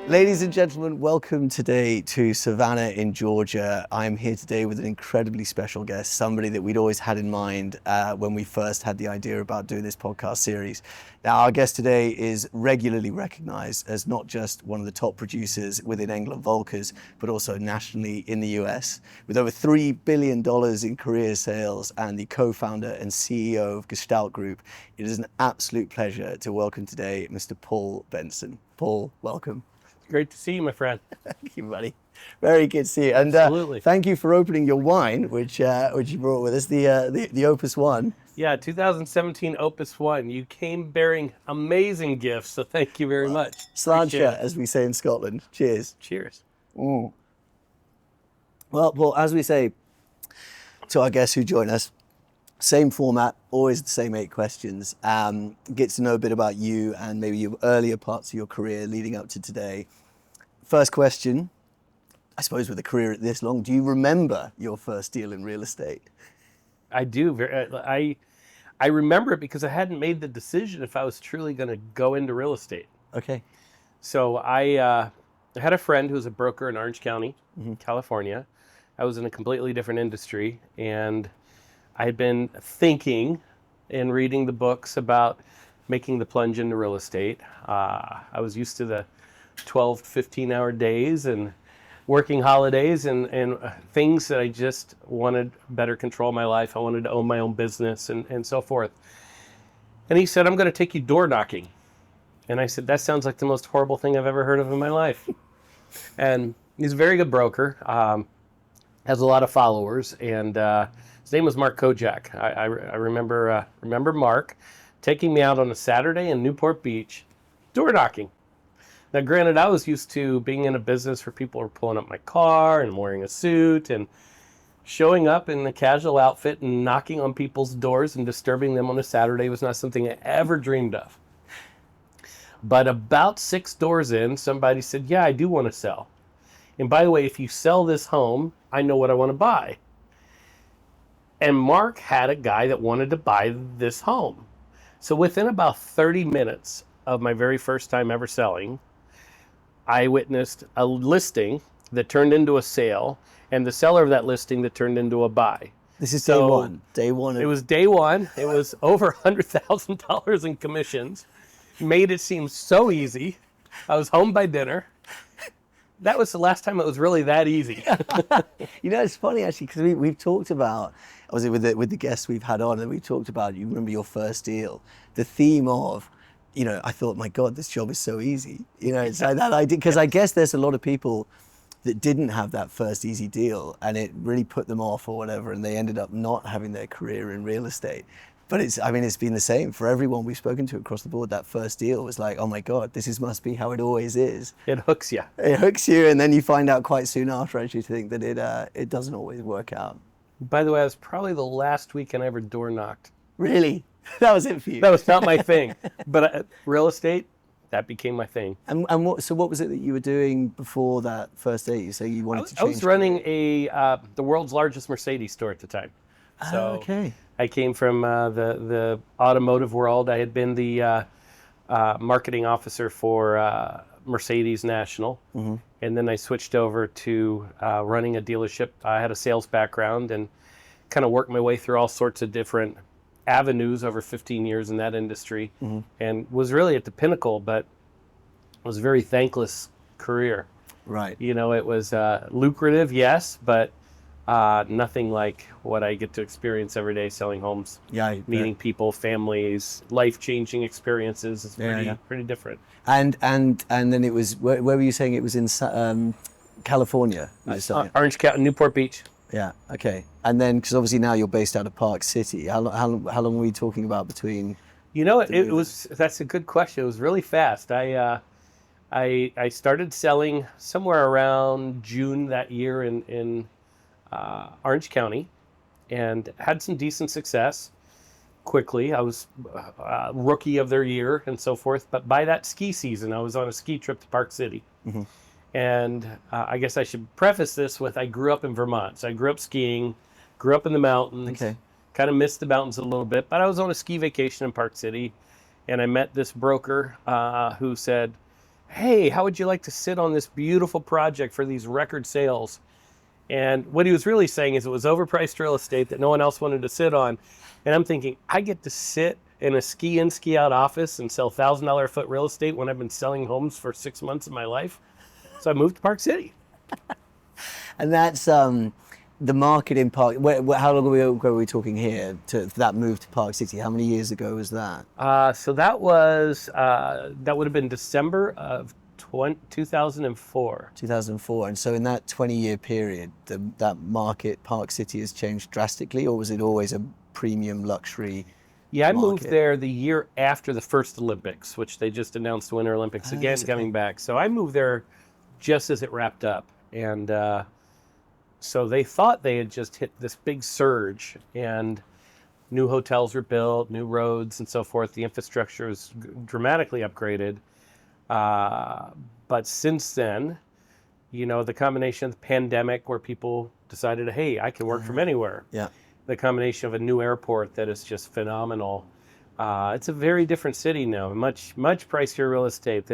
Ladies and gentlemen, welcome today to Savannah in Georgia. I'm here today with an incredibly special guest, somebody that we'd always had in mind when we first had the idea about doing this podcast series. Now, our guest today is regularly recognized as not just one of the top producers within Engel Völkers, but also nationally in the US. With over $3 billion in career sales and the co-founder and CEO of Gestalt Group, it is an absolute pleasure to welcome today Mr. Paul Benson. Paul, welcome. Great to see you, my friend. Thank you, buddy. Very good to see you. And Absolutely. Thank you for opening your wine, which you brought with us, the Opus One. Yeah, 2017 Opus One. You came bearing amazing gifts, so thank you very much. Sláinte, as we say in Scotland. Cheers. Cheers. Well, Paul, as we say to our guests who join us, same format, always the same 8 questions. Get to know a bit about you and maybe your earlier parts of your career leading up to today. First question, I suppose with a career this long, do you remember your first deal in real estate? I do. I remember it because I hadn't made the decision if I was truly going to go into real estate. Okay. So I had a friend who was a broker in Orange County, California. I was in a completely different industry, and I had been thinking and reading the books about making the plunge into real estate. I was used to the 12, 15-hour days and working holidays and things that I just wanted better control of my life. I wanted to own my own business and so forth. And he said, I'm going to take you door knocking. And I said, that sounds like the most horrible thing I've ever heard of in my life. And he's a very good broker, has a lot of followers, and his name was Mark Kojak. I remember Mark taking me out on a Saturday in Newport Beach, door knocking. Now, granted, I was used to being in a business where people were pulling up my car and wearing a suit and showing up in a casual outfit and knocking on people's doors and disturbing them on a Saturday was not something I ever dreamed of. But about 6 doors in, somebody said, yeah, I do want to sell. And by the way, if you sell this home, I know what I want to buy. And Mark had a guy that wanted to buy this home. So within about 30 minutes of my very first time ever selling, I witnessed a listing that turned into a sale and the seller of that listing that turned into a buy. This is day one. Day one. It was day one. It was over $100,000 in commissions. Made it seem so easy. I was home by dinner. That was the last time it was really that easy. You know, it's funny actually because we've talked about, obviously with the guests we've had on, and we talked about, you remember your first deal, the theme of, you know, I thought, my God, this job is so easy. You know, it's like that idea, because I guess there's a lot of people that didn't have that first easy deal and it really put them off or whatever, and they ended up not having their career in real estate. But it's been the same for everyone we've spoken to across the board. That first deal was like, oh my God, must be how it always is. It hooks you. It hooks you, and then you find out quite soon after, actually, to think that it doesn't always work out. By the way, it was probably the last weekend I ever door knocked. Really? That was it for you? That was not my thing. But real estate, that became my thing. And what was it that you were doing before that first date? You say you wanted to change. I was running the world's largest Mercedes store at the time. So okay. I came from the automotive world. I had been the marketing officer for Mercedes National, and then I switched over to running a dealership. I had a sales background and kind of worked my way through all sorts of different avenues over 15 years in that industry, and was really at the pinnacle, but it was a very thankless career. Right. You know, it was lucrative, yes, but nothing like what I get to experience every day selling homes. Yeah, meeting people, families, life-changing experiences. It's pretty different. And then it was, where were you saying it was in California? Orange County, Newport Beach. Yeah. Okay. And then, because obviously now you're based out of Park City. How long were we talking about between? You know, it was. That's a good question. It was really fast. I started selling somewhere around June that year in Orange County, and had some decent success quickly. I was rookie of their year and so forth. But by that ski season, I was on a ski trip to Park City. And I guess I should preface this with, I grew up in Vermont. So I grew up skiing, grew up in the mountains, kind of missed the mountains a little bit, but I was on a ski vacation in Park City, and I met this broker who said, hey, how would you like to sit on this beautiful project for these record sales? And what he was really saying is it was overpriced real estate that no one else wanted to sit on. And I'm thinking, I get to sit in a ski in, ski out office and sell $1,000 a foot real estate when I've been selling homes for 6 months of my life. So I moved to Park City. And that's the market in Park. How long ago were we talking here to that move to Park City? How many years ago was that? So that would have been December of 2004. 2004. And so in that 20-year period, that market, Park City, has changed drastically, or was it always a premium luxury? Yeah, I market? moved there the year after the first Olympics, which they just announced the Winter Olympics again coming back. So I moved there just as it wrapped up. And so they thought they had just hit this big surge, and new hotels were built, new roads and so forth. The infrastructure was dramatically upgraded. But since then, the combination of the pandemic where people decided, hey, I can work from anywhere. Yeah. The combination of a new airport that is just phenomenal. It's a very different city now, much pricier real estate.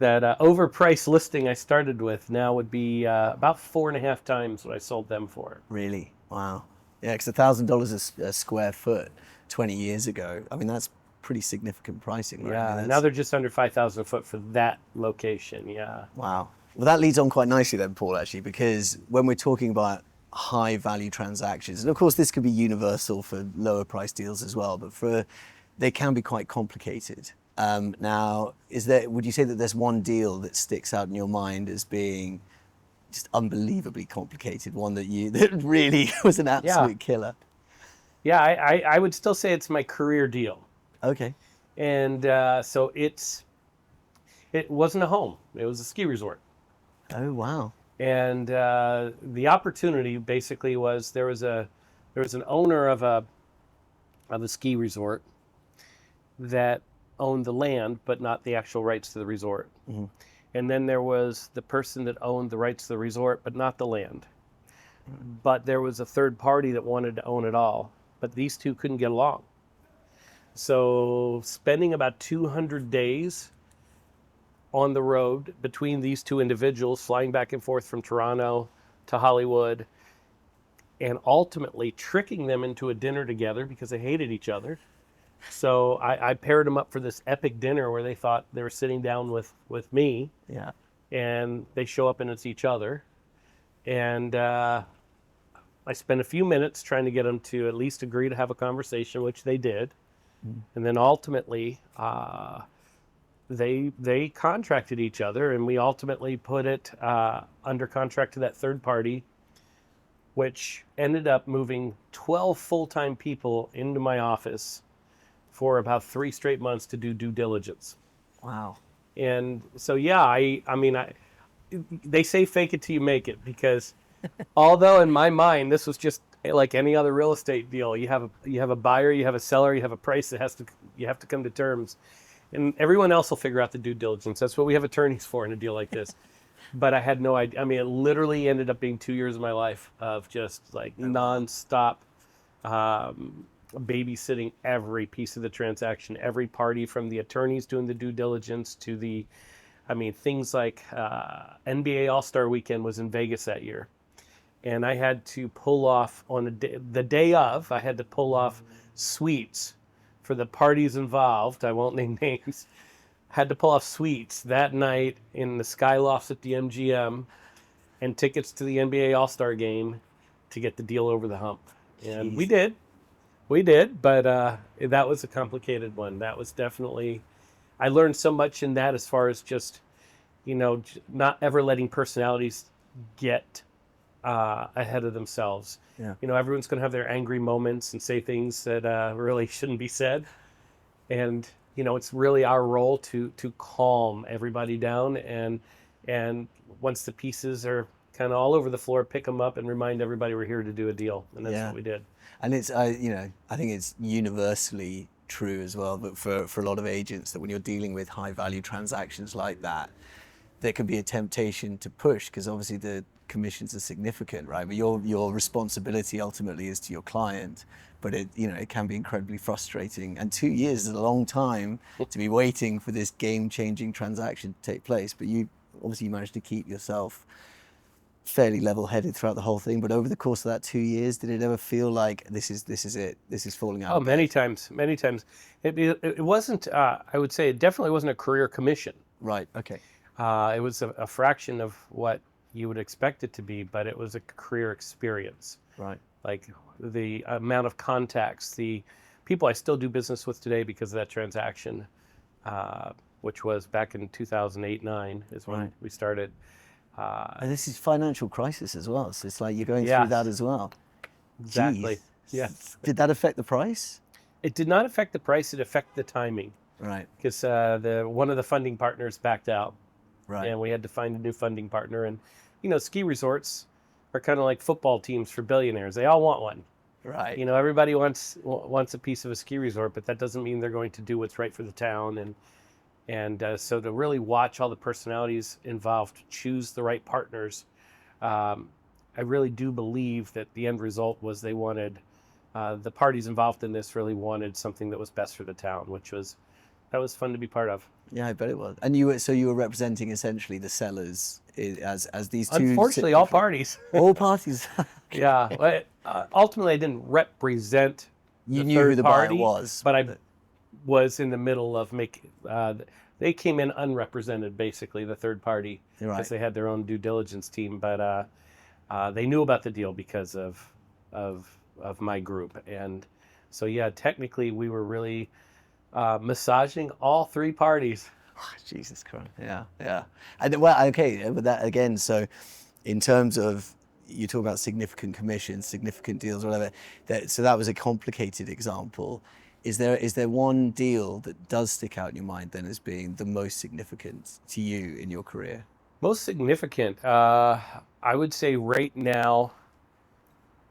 That overpriced listing I started with now would be about 4.5 times what I sold them for. Really? Wow. Yeah, because $1,000 a square foot 20 years ago, I mean, that's pretty significant pricing, right? Yeah, now they're just under 5,000 a foot for that location, yeah. Wow. Well, that leads on quite nicely then, Paul, actually, because when we're talking about high value transactions, and of course this could be universal for lower price deals as well, but they can be quite complicated. Now, would you say that there's one deal that sticks out in your mind as being just unbelievably complicated, one that really was an absolute killer? Yeah, I would still say it's my career deal. Okay. And so it wasn't a home, it was a ski resort. Oh, wow. And the opportunity basically was there was an owner of a ski resort that owned the land, but not the actual rights to the resort. Mm-hmm. And then there was the person that owned the rights to the resort, but not the land. Mm-hmm. But there was a third party that wanted to own it all, but these two couldn't get along. So spending about 200 days on the road between these two individuals, flying back and forth from Toronto to Hollywood, and ultimately tricking them into a dinner together because they hated each other. So I paired them up for this epic dinner where they thought they were sitting down with me. Yeah. And they show up and it's each other. And I spent a few minutes trying to get them to at least agree to have a conversation, which they did. Mm. And then ultimately, they contracted each other, and we ultimately put it under contract to that third party, which ended up moving 12 full-time people into my office for about 3 straight months to do due diligence. Wow. And so, yeah, I mean, they say fake it till you make it, because although in my mind, this was just like any other real estate deal, you have a buyer, you have a seller, you have a price that you have to come to terms. And everyone else will figure out the due diligence. That's what we have attorneys for in a deal like this. But I had no idea. I mean, it literally ended up being 2 years of my life of just like nonstop babysitting every piece of the transaction, every party, from the attorneys doing the due diligence to things like NBA All-Star Weekend was in Vegas that year. And I had to pull off on the day of, I had to pull off suites for the parties involved. I won't name names. Had to pull off suites that night in the Skylofts at the MGM and tickets to the NBA All-Star game to get the deal over the hump. And Jeez. we did, but that was a complicated one. That was definitely, I learned so much in that as far as just, not ever letting personalities get ahead of themselves. Yeah. Everyone's going to have their angry moments and say things that really shouldn't be said. And, it's really our role to calm everybody down. And once the pieces are kind of all over the floor, pick them up and remind everybody we're here to do a deal. And that's what we did. And it's, I think it's universally true as well, but for a lot of agents, that when you're dealing with high value transactions like that, there can be a temptation to push, because obviously commissions are significant, right? But your responsibility ultimately is to your client. But it can be incredibly frustrating. And 2 years is a long time to be waiting for this game-changing transaction to take place. But you managed to keep yourself fairly level-headed throughout the whole thing. But over the course of that 2 years, did it ever feel like this is it? This is falling out? Oh, many times. It wasn't. I would say it definitely wasn't a career commission. Right. Okay. It was a fraction of what you would expect it to be, but it was a career experience. Right. Like the amount of contacts, the people I still do business with today because of that transaction, which was back in 2008-9 is when we started. And this is financial crisis as well, so it's like you're going Yeah. through that as well. Exactly. Jeez. Yes. Did that affect the price? It did not affect the price. It affected the timing Right. because one of the funding partners backed out, Right. and we had to find a new funding partner. And ski resorts are kind of like football teams for billionaires. They all want one. Right. Everybody wants a piece of a ski resort, but that doesn't mean they're going to do what's right for the town. And so to really watch all the personalities involved, choose the right partners, I really do believe that the end result was they wanted, the parties involved in this really wanted something that was best for the town, that was fun to be part of. Yeah, I bet it was. And you were representing essentially the sellers as these two. Unfortunately, all parties. All parties. Yeah. But, ultimately, I didn't represent You the knew third who the party, buyer was. but I was in the middle of making. They came in unrepresented, basically, the third party, because Right. they had their own due diligence team. But they knew about the deal because of my group, and so yeah, technically we were really massaging all three parties. Oh, Jesus Christ. Yeah, yeah. And well, okay, but that again, so in terms of, you talk about significant commissions, significant deals, whatever, so that was a complicated example. Is there one deal that does stick out in your mind then as being the most significant to you in your career? Most significant, I would say right now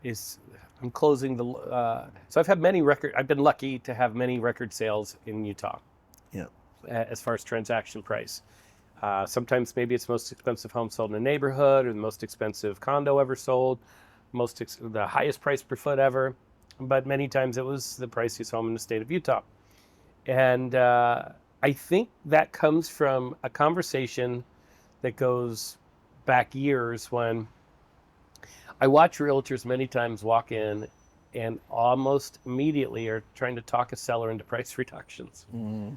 is I'm closing so I've had I've been lucky to have many record sales in Utah. Yeah. As far as transaction price. Sometimes maybe it's the most expensive home sold in a neighborhood, or the most expensive condo ever sold, the highest price per foot ever. But many times it was the priciest home in the state of Utah. And I think that comes from a conversation that goes back years, when I watch realtors many times walk in and almost immediately are trying to talk a seller into price reductions. Mm.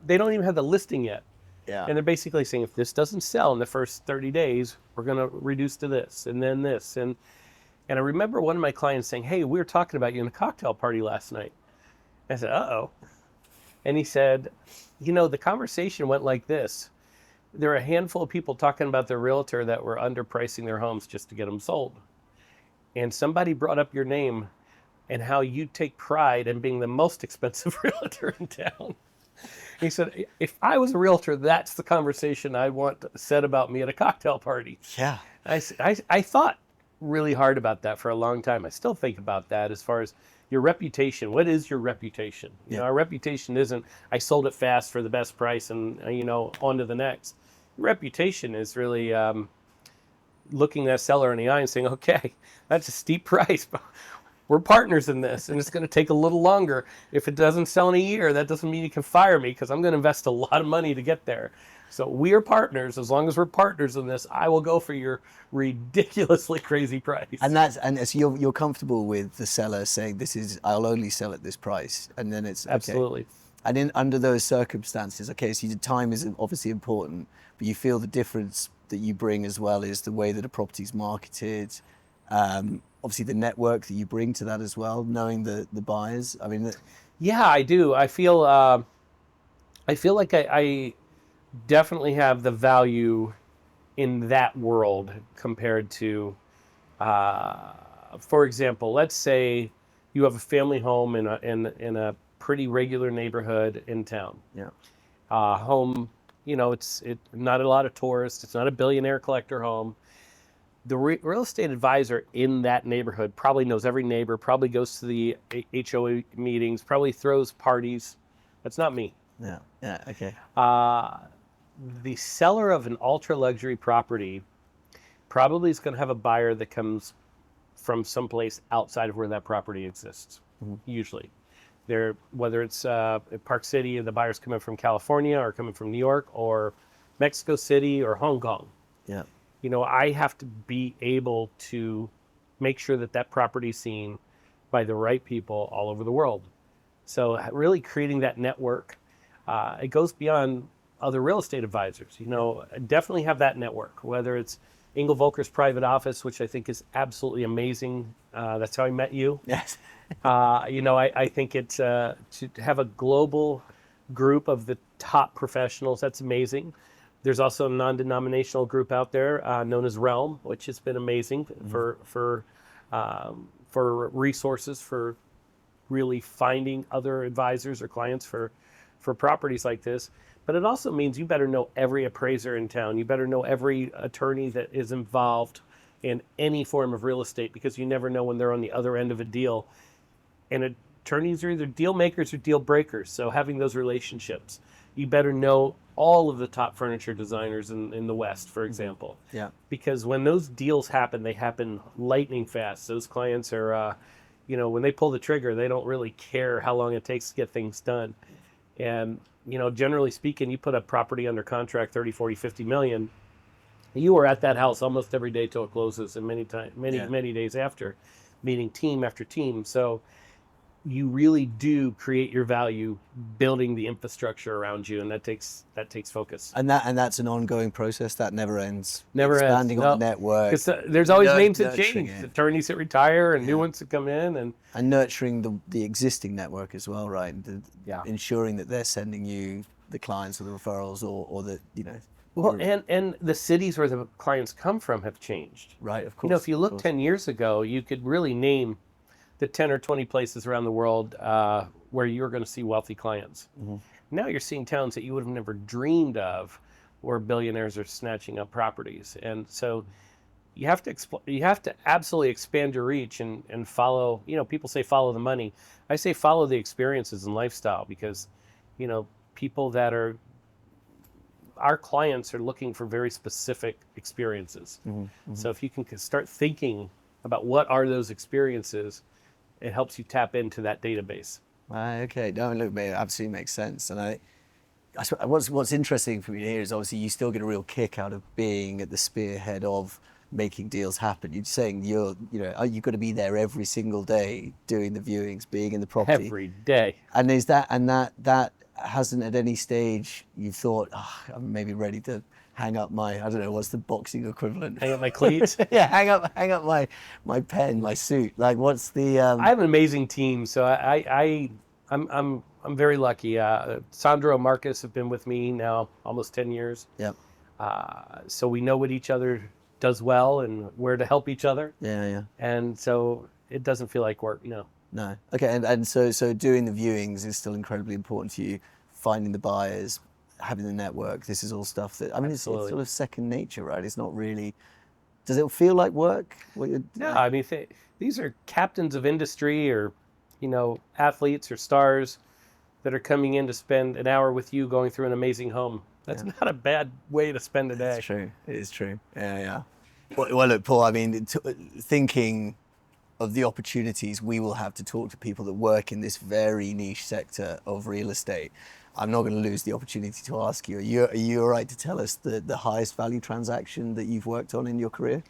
They don't even have the listing yet. Yeah. And they're basically saying, if this doesn't sell in the first 30 days, we're going to reduce to this and then this. And I remember one of my clients saying, hey, we were talking about you in a cocktail party last night. I said, uh-oh. And he said, the conversation went like this. There were a handful of people talking about their realtor that were underpricing their homes just to get them sold. And somebody brought up your name and how you take pride in being the most expensive realtor in town. He said, if I was a realtor, that's the conversation I want said about me at a cocktail party. Yeah. I thought really hard about that for a long time. I still think about that as far as your reputation. What is your reputation? Our reputation isn't, I sold it fast for the best price and, on to the next. Reputation is really looking that seller in the eye and saying, okay, that's a steep price, but we're partners in this, and it's going to take a little longer. If it doesn't sell in a year, that doesn't mean you can fire me, because I'm going to invest a lot of money to get there. So we are partners. As long as we're partners in this, I will go for your ridiculously crazy price. And so you're comfortable with the seller saying, I'll only sell at this price, and then it's okay. Absolutely. And under those circumstances, okay, so your time is obviously important, but you feel the difference that you bring as well is the way that a property's marketed, obviously the network that you bring to that as well, knowing the buyers. I mean, yeah, I do. I feel like I definitely have the value in that world compared to, for example, let's say you have a family home in a pretty regular neighborhood in town. Yeah. Home, it's not a lot of tourists. It's not a billionaire collector home. The real estate advisor in that neighborhood probably knows every neighbor, probably goes to the HOA meetings, probably throws parties. That's not me. Yeah. Yeah. Okay. The seller of an ultra luxury property probably is going to have a buyer that comes from someplace outside of where that property exists. Usually, whether it's Park City, the buyer's coming from California or coming from New York or Mexico City or Hong Kong. Yeah. I have to be able to make sure that property is seen by the right people all over the world. So really creating that network, it goes beyond other real estate advisors. Definitely have that network, whether it's Engel Völkers private office, which I think is absolutely amazing. That's how I met you. Yes. I think it's to have a global group of the top professionals. That's amazing. There's also a non-denominational group out there known as Realm, which has been amazing for resources for really finding other advisors or clients for properties like this. But it also means you better know every appraiser in town. You better know every attorney that is involved in any form of real estate, because you never know when they're on the other end of a deal. And attorneys are either deal makers or deal breakers. So having those relationships, you better know all of the top furniture designers in the West, for example. Yeah. Because when those deals happen, they happen lightning fast. Those clients are, when they pull the trigger, they don't really care how long it takes to get things done. And, generally speaking, you put a property under contract, 30, 40, 50 million, you are at that house almost every day till it closes, and many days after, meeting team after team. So you really do create your value building the infrastructure around you, and that takes focus. And that's an ongoing process that never ends. Never Expanding ends. on the network. Because there's always names that change. It. Attorneys that retire and new ones that come in, and nurturing the existing network as well, right? Ensuring that they're sending you the clients or the referrals or the Well, and the cities where the clients come from have changed. Right, of course. If you look 10 years ago, you could really name the 10 or 20 places around the world where you're going to see wealthy clients. Now you're seeing towns that you would have never dreamed of where billionaires are snatching up properties. And so you have to absolutely expand your reach and follow, people say follow the money. I say follow the experiences and lifestyle, because, people that are our clients are looking for very specific experiences. So if you can start thinking about what are those experiences, it helps you tap into that database. Okay, no, look, it absolutely makes sense. And what's interesting for me here is obviously you still get a real kick out of being at the spearhead of making deals happen. You're saying you've got to be there every single day doing the viewings, being in the property every day. And is that hasn't at any stage you've thought, I'm maybe ready to hang up my, I don't know, what's the boxing equivalent? Hang up my cleats? Yeah, hang up my pen, my suit. Like, what's the? I have an amazing team, so I'm very lucky. Sandro and Marcus have been with me now almost 10 years. Yep. So we know what each other does well and where to help each other. Yeah. And so it doesn't feel like work, no. No. Okay, and so doing the viewings is still incredibly important to you. Finding the buyers, having the network. This is all stuff that it's sort of second nature, right? It's not really. Does it feel like work? No, I mean these are captains of industry or, athletes or stars that are coming in to spend an hour with you going through an amazing home. That's not a bad way to spend a day. It's true. It is true. Yeah. Well, look, Paul. I mean, thinking of the opportunities we will have to talk to people that work in this very niche sector of real estate, I'm not going to lose the opportunity to ask you, are you all right to tell us the highest value transaction that you've worked on in your career?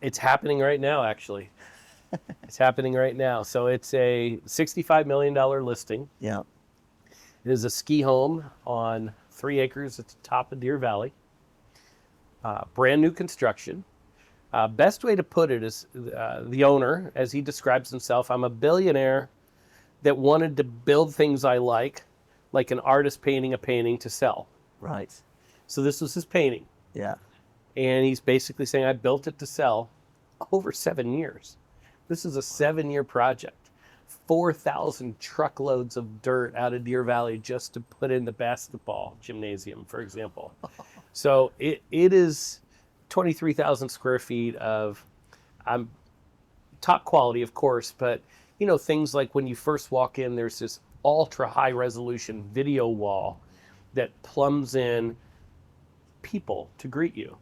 It's happening right now, actually. It's happening right now. So it's a $65 million listing. Yeah. It is a ski home on 3 acres at the top of Deer Valley. Brand new construction. Best way to put it is the owner, as he describes himself, I'm a billionaire that wanted to build things I like an artist painting a painting to sell. Right. So this was his painting. Yeah. And he's basically saying, I built it to sell over 7 years. This is a 7-year project. 4,000 truckloads of dirt out of Deer Valley just to put in the basketball gymnasium, for example. So it is 23,000 square feet of top quality, of course, but things like when you first walk in, there's this ultra high resolution video wall that plumbs in people to greet you.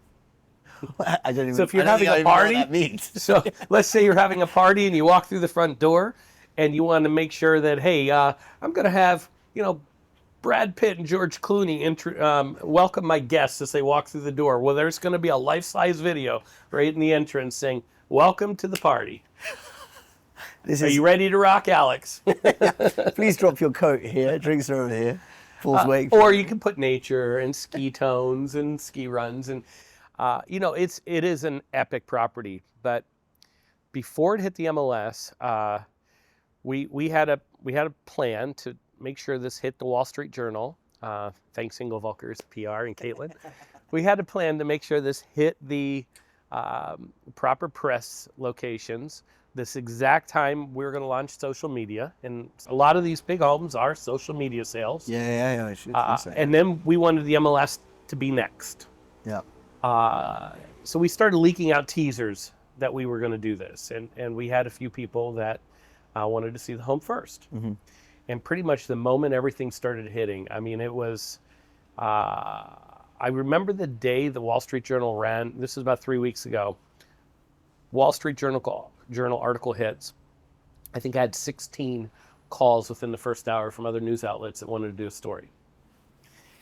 I don't even. So if you're I don't having think I a even know what party, that means. so let's say you're having a party and you walk through the front door, and you want to make sure that, hey, I'm going to have, Brad Pitt and George Clooney welcome my guests as they walk through the door. Well, there's going to be a life-size video right in the entrance saying, "Welcome to the party. Are you ready to rock, Alex?" Please drop your coat here. Drinks are over here. Paul's waiting. Or you can put nature and ski tones and ski runs, and it is an epic property. But before it hit the MLS, we had a plan to make sure this hit the Wall Street Journal. Thanks Engel Völkers, PR, and Caitlin. We had a plan to make sure this hit the proper press locations. This exact time we were going to launch social media, and a lot of these big homes are social media sales. Yeah. I should And then we wanted the MLS to be next. Yeah. So we started leaking out teasers that we were going to do this, and we had a few people that wanted to see the home first. Mm-hmm. And pretty much the moment everything started hitting, I mean, it was, I remember the day the Wall Street Journal ran, this was about 3 weeks ago, Wall Street Journal article hits. I think I had 16 calls within the first hour from other news outlets that wanted to do a story.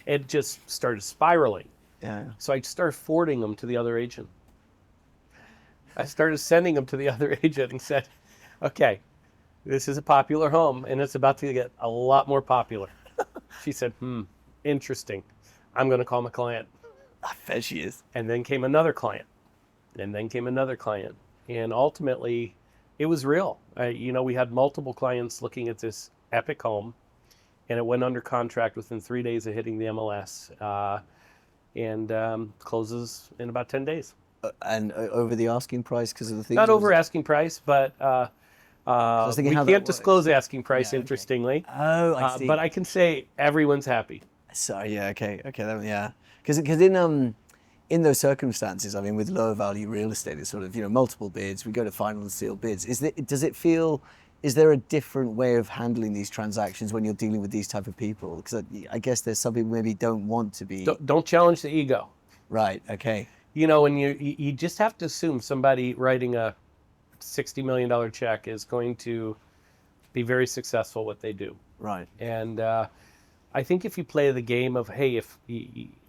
It just started spiraling. Yeah. So I started forwarding them to the other agent. I started sending them to the other agent and said, okay, this is a popular home and it's about to get a lot more popular. She said, interesting. I'm going to call my client. I bet she is. And then came another client. And then came another client. And ultimately, it was real. We had multiple clients looking at this epic home, and it went under contract within 3 days of hitting the MLS, and closes in about 10 days. And over the asking price because of the things? Not over asking price, but we can't disclose asking price, interestingly. Oh, I see. But I can say everyone's happy. So, yeah, okay. Yeah. Because in those circumstances, I mean, with lower value real estate, it's sort of, multiple bids, we go to final and sealed bids. Is there a different way of handling these transactions when you're dealing with these type of people? Because I guess there's some people maybe don't want to be... Don't challenge the ego. Right, okay. And you just have to assume somebody writing a $60 million check is going to be very successful what they do. Right. And I think if you play the game of, hey,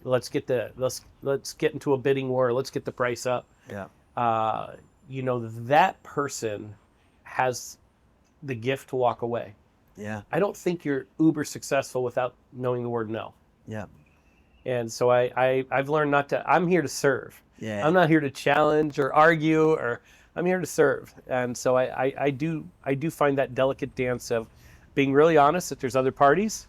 let's get into a bidding war, let's get the price up. Yeah. That person has the gift to walk away. Yeah. I don't think you're uber successful without knowing the word no. Yeah. And so I've learned not to. I'm here to serve. Yeah. I'm not here to challenge or argue, I'm here to serve. And so I do find that delicate dance of being really honest that there's other parties.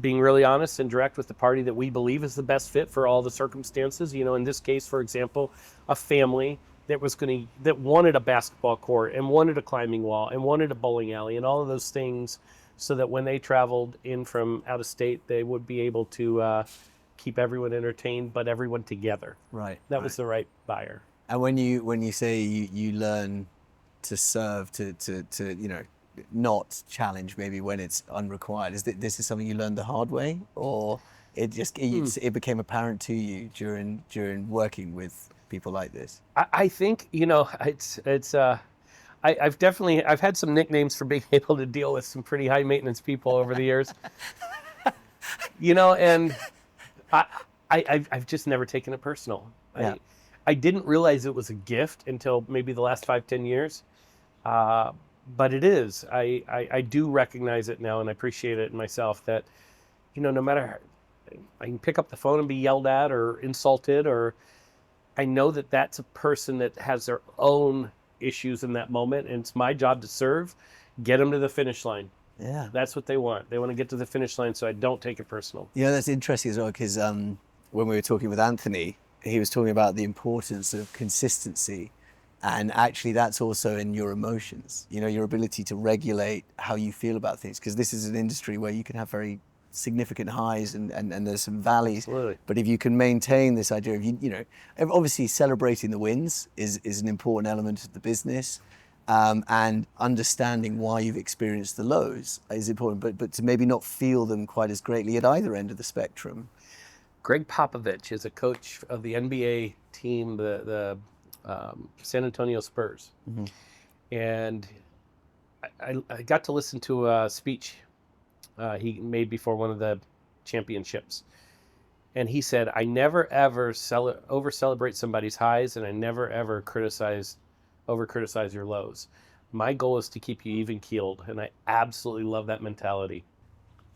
Being really honest and direct with the party that we believe is the best fit for all the circumstances. In this case, for example, a family that wanted a basketball court and wanted a climbing wall and wanted a bowling alley and all of those things, so that when they traveled in from out of state, they would be able to keep everyone entertained, but everyone together. Right. That was the right buyer. And when you say you learn to serve, to not challenge maybe when it's unrequired, this is something you learned the hard way, or it became apparent to you during working with people like this? I think I've had some nicknames for being able to deal with some pretty high maintenance people over the years. And I've just never taken it personal. Yeah. I didn't realize it was a gift until maybe the last 5-10 years. But it is. I do recognize it now, and I appreciate it in myself that, no matter, I can pick up the phone and be yelled at or insulted, or I know that that's a person that has their own issues in that moment, and it's my job to serve, get them to the finish line. Yeah. That's what they want. They want to get to the finish line, so I don't take it personal. Yeah, that's interesting as well, because when we were talking with Anthony, he was talking about the importance of consistency. And actually, that's also in your emotions, your ability to regulate how you feel about things, because this is an industry where you can have very significant highs and there's some valleys. Absolutely. But if you can maintain this idea of, obviously celebrating the wins is an important element of the business, and understanding why you've experienced the lows is important, but to maybe not feel them quite as greatly at either end of the spectrum. Greg Popovich is a coach of the NBA team, the San Antonio Spurs. Mm-hmm. And I got to listen to a speech he made before one of the championships. And he said, I never ever over celebrate somebody's highs, and I never ever over criticize your lows. My goal is to keep you even keeled, and I absolutely love that mentality.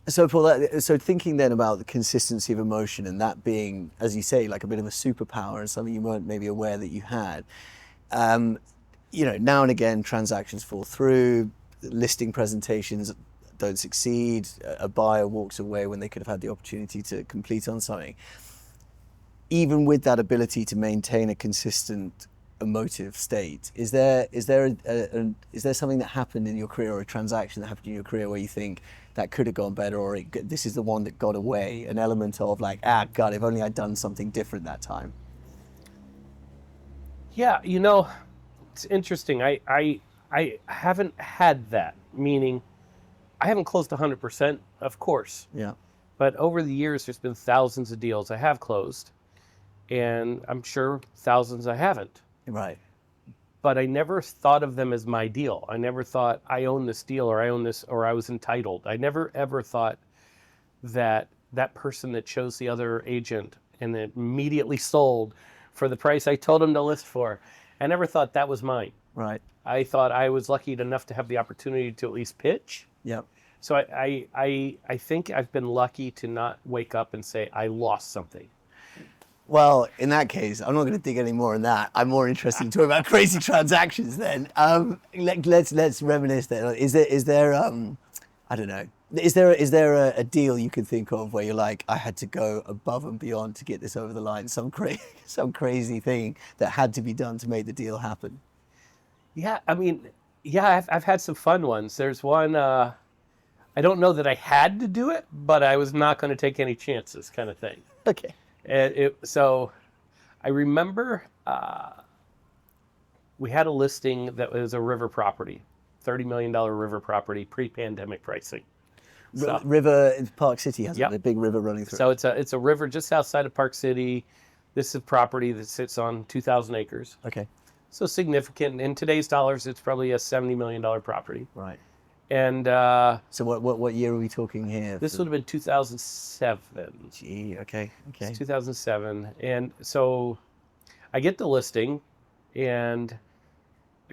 So Paul, so thinking then about the consistency of emotion and that being, as you say, like a bit of a superpower and something you weren't maybe aware that you had. Now and again, transactions fall through, listing presentations don't succeed, a buyer walks away when they could have had the opportunity to complete on something. Even with that ability to maintain a consistent emotive state, is there something that happened in your career, or a transaction that happened in your career where you think that could have gone better, or this is the one that got away, an element of like, God, if only I'd done something different that time? Yeah, it's interesting. I haven't had that, meaning I haven't closed 100%, of course. Yeah. But over the years, there's been thousands of deals I have closed, and I'm sure thousands I haven't. Right. But I never thought of them as my deal. I never thought I own this deal, or I own this, or I was entitled. I never ever thought that person that chose the other agent and that immediately sold for the price I told him to list for, I never thought that was mine. Right. I thought I was lucky enough to have the opportunity to at least pitch. Yep. So I think I've been lucky to not wake up and say I lost something. Well, in that case, I'm not going to dig any more on that. I'm more interested in talking about crazy transactions then. Let's reminisce then. Is there I don't know. Is there a deal you can think of where you're like, I had to go above and beyond to get this over the line? Some crazy thing that had to be done to make the deal happen. Yeah, I mean, I've had some fun ones. There's one. I don't know that I had to do it, but I was not going to take any chances, kind of thing. Okay. And so I remember we had a listing that was a river property, $30 million river property, pre-pandemic pricing. So, River in Park City has yep. a big river running through. So it's a river just outside of Park City. This is a property that sits on 2,000 acres. Okay. So significant. In today's dollars, it's probably a $70 million property. Right. And so what year are we talking here? This would have been 2007. Gee, okay. It's 2007. And so I get the listing and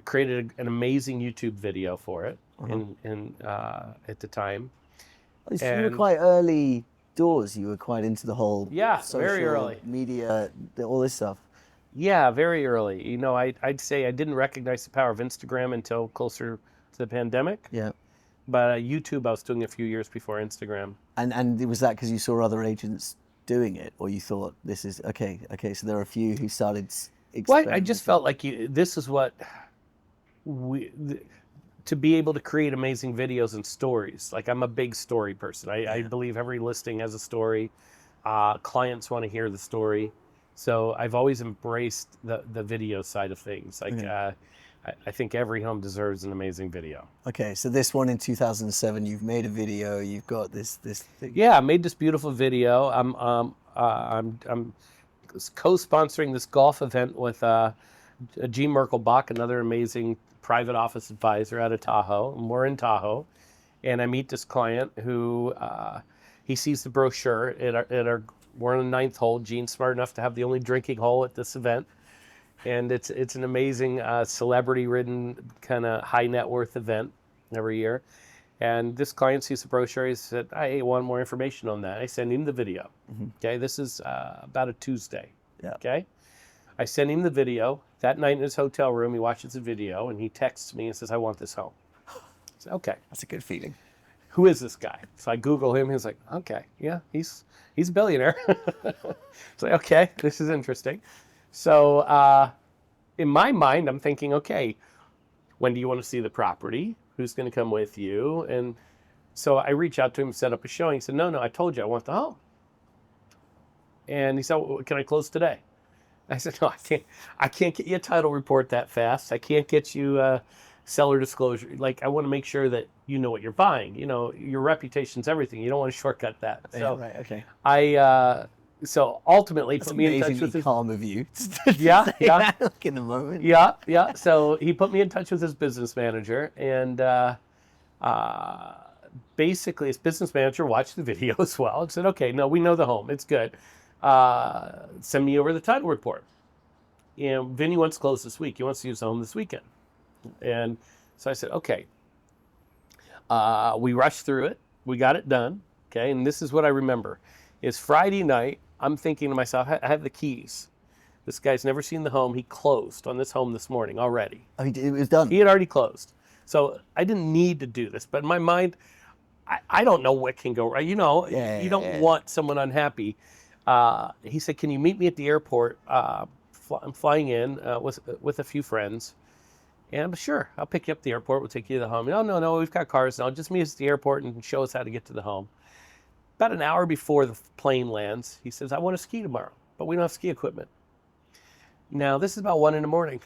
created an amazing YouTube video for it at the time. You were quite early doors. You were quite into the whole social very early media, all this stuff. Yeah, very early. I'd say I didn't recognize the power of Instagram until closer to the pandemic. Yeah. But YouTube, I was doing a few years before Instagram. And was that because you saw other agents doing it, or you thought this is okay? So there are a few who started. Well, I just felt like this is what to be able to create amazing videos and stories. Like, I'm a big story person. I believe every listing has a story. Clients want to hear the story. So I've always embraced the video side of things. Like, I think every home deserves an amazing video. Okay, so this one in 2007, you've made a video. You've got this thing. Yeah, I made this beautiful video. I'm co-sponsoring this golf event with G. Merkelbach, another amazing private office advisor out of Tahoe. And we're in Tahoe, and I meet this client who he sees the brochure we're on the 9th hole. Gene's smart enough to have the only drinking hole at this event. And it's an amazing celebrity-ridden kind of high net worth event every year. And this client sees the brochure. He said, I want more information on that. I send him the video. Mm-hmm. Okay, this is about a Tuesday. Yeah. Okay, I send him the video. That night in his hotel room, he watches the video, and he texts me and says, I want this home. I said, okay. That's a good feeling. Who is this guy? So I Google him. He's like, okay, yeah, he's a billionaire. It's like, okay, this is interesting. So in my mind, I'm thinking, okay, when do you want to see the property? Who's going to come with you? And so I reach out to him, set up a showing. He said, no, I told you I want the home. And he said, well, can I close today? I said, no, I can't get you a title report that fast. I can't get you seller disclosure. Like, I want to make sure that you know what you're buying. Your reputation's everything. You don't want to shortcut that. So right, okay. So ultimately, That's put me in touch with amazingly his calm of you. yeah, yeah. Like in the moment. Yeah. So he put me in touch with his business manager, and basically his business manager watched the video as well and said, okay, no, we know the home. It's good. Send me over the title report. Vinny wants to close this week. He wants to use the home this weekend. And so I said, okay. We rushed through it. We got it done. Okay. And this is what I remember. It's Friday night. I'm thinking to myself, I have the keys. This guy's never seen the home. He closed on this home this morning already. Oh, it was done. He had already closed. So I didn't need to do this. But in my mind, I don't know what can go right. You know, you don't want someone unhappy. He said, can you meet me at the airport? I'm flying in with a few friends. And I'm sure, I'll pick you up at the airport. We'll take you to the home. No, we've got cars now. Just meet us at the airport and show us how to get to the home. About an hour before the plane lands, he says, I want to ski tomorrow, but we don't have ski equipment. Now, this is about 1 a.m.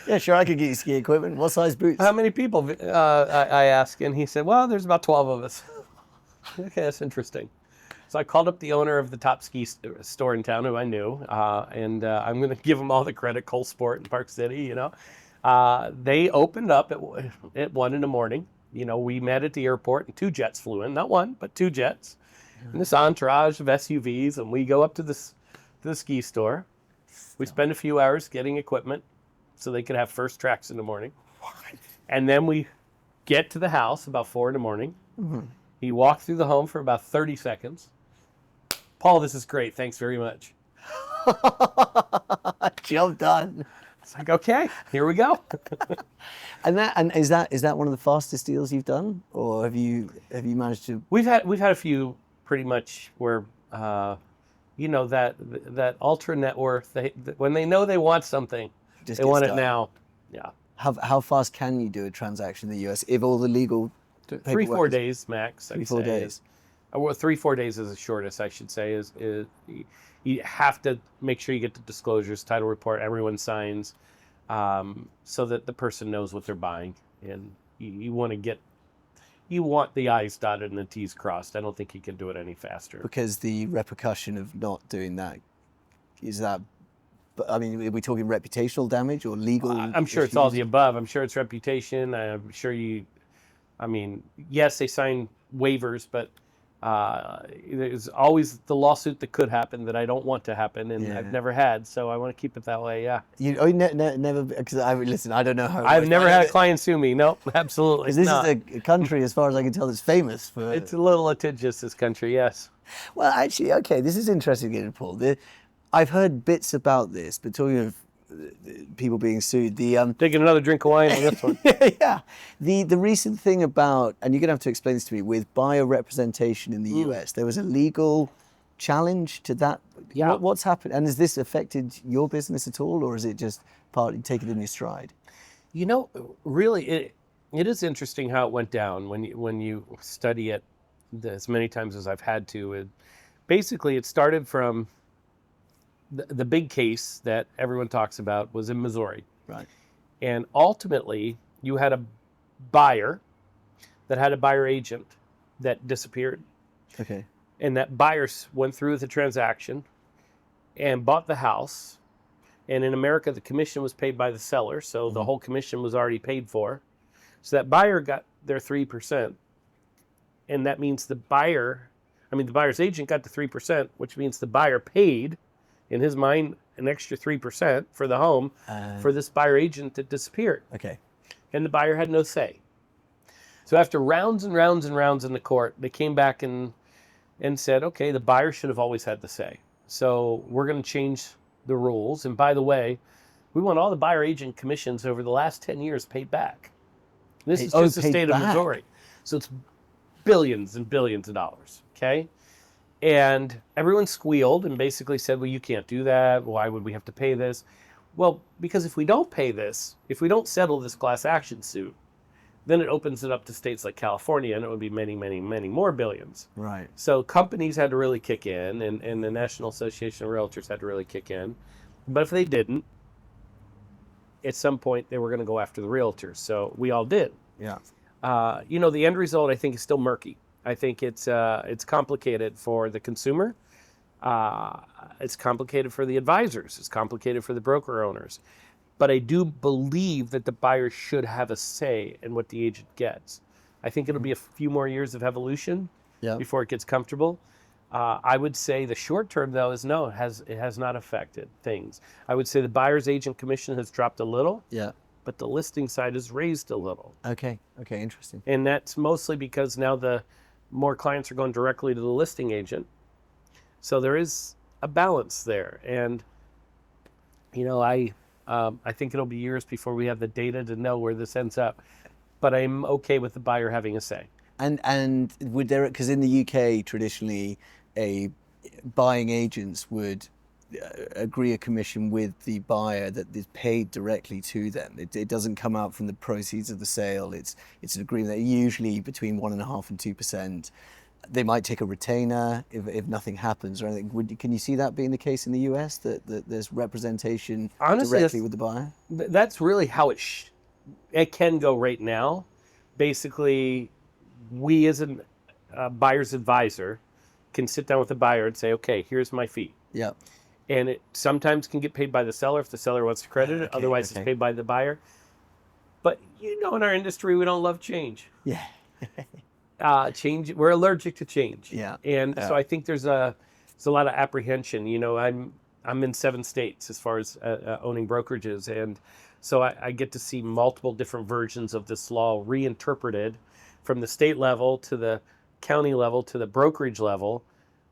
Yeah, sure, I could get you ski equipment. What size boots? How many people, I asked, and he said, well, there's about 12 of us. Okay, that's interesting. So I called up the owner of the top ski store in town, who I knew, and I'm going to give him all the credit, Cole Sport in Park City, you know. They opened up at 1 a.m. You know, we met at the airport, and 2 jets flew in, not 1, but 2 jets, and this entourage of SUVs, and we go up to the ski store. We spend a few hours getting equipment so they could have first tracks in the morning. And then we get to the house about 4 a.m. Mm-hmm. He walked through the home for about 30 seconds. Paul, this is great. Thanks very much. Job done. It's like, okay, here we go. And is that one of the fastest deals you've done, or have you managed to? We've had a few pretty much where, you know, that ultra net worth. When they know they want something, they want it now. Yeah. How fast can you do a transaction in the US if all the legal 3-4 days max? 3-4 days. Well, 3-4 days is the shortest, I should say. Is you have to make sure you get the disclosures, title report, everyone signs, so that the person knows what they're buying, and you want the I's dotted and the T's crossed. I don't think you can do it any faster. Because the repercussion of not doing that, is that, I mean, are we talking reputational damage or legal? I'm sure it's all the above. I'm sure it's reputation. I'm sure I mean, yes, they sign waivers, but there's always the lawsuit that could happen that I don't want to happen, and I've never had, so I want to keep it that way. Yeah. Never, because listen, I don't know how. I've never had a client sue me. No, absolutely. This is a country, as far as I can tell, that's famous for. It's a little litigious, this country. Yes. Well, actually, okay, this is interesting, again, Paul. I've heard bits about this, but talking of people being sued, taking another drink of wine on this one. Yeah, the recent thing about, and you're gonna have to explain this to me, with buyer representation in the US, there was a legal challenge to that. Yeah. What's happened, and has this affected your business at all, or is it just partly take it in your stride? You know, really, it is interesting how it went down when you study it as many times as I've had to. Basically, it started from the big case that everyone talks about was in Missouri. Right. And ultimately, you had a buyer that had a buyer agent that disappeared. Okay. And that buyer went through with the transaction and bought the house. And in America, the commission was paid by the seller, so the whole commission was already paid for. So that buyer got their 3%. And that means the buyer's agent got the 3%, which means the buyer paid, in his mind, an extra 3% for the home for this buyer agent that disappeared. Okay. And the buyer had no say. So after rounds and rounds and rounds in the court, they came back and said, okay, the buyer should have always had the say. So we're going to change the rules. And by the way, we want all the buyer agent commissions over the last 10 years paid back. This is just the state of Missouri. So it's billions and billions of dollars, okay? And everyone squealed and basically said, well, you can't do that. Why would we have to pay this? Well, because if we don't pay this, if we don't settle this class action suit, then it opens it up to states like California, and it would be many, many, many more billions. Right. So companies had to really kick in, and the National Association of Realtors had to really kick in. But if they didn't, at some point they were going to go after the realtors. So we all did. Yeah. The end result, I think, is still murky. I think it's complicated for the consumer. It's complicated for the advisors. It's complicated for the broker owners. But I do believe that the buyer should have a say in what the agent gets. I think it'll be a few more years of evolution before it gets comfortable. I would say the short term, though, is no, it has not affected things. I would say the buyer's agent commission has dropped a little, but the listing side is raised a little. Okay, interesting. And that's mostly because now the more clients are going directly to the listing agent. So there is a balance there. And, I think it'll be years before we have the data to know where this ends up. But I'm okay with the buyer having a say. And would there, because in the UK traditionally, buying agents would agree a commission with the buyer that is paid directly to them. It doesn't come out from the proceeds of the sale. It's an agreement that usually between 1.5% and 2%. They might take a retainer if nothing happens or anything. Can you see that being the case in the US, that there's representation directly with the buyer? That's really how it can go right now. Basically, we as a buyer's advisor can sit down with the buyer and say, okay, here's my fee. Yeah. And it sometimes can get paid by the seller if the seller wants to credit it. Otherwise, it's paid by the buyer. But in our industry, we don't love change. Yeah. Change. We're allergic to change. Yeah. And so I think there's a lot of apprehension. I'm in 7 states as far as owning brokerages, and so I get to see multiple different versions of this law reinterpreted from the state level to the county level to the brokerage level,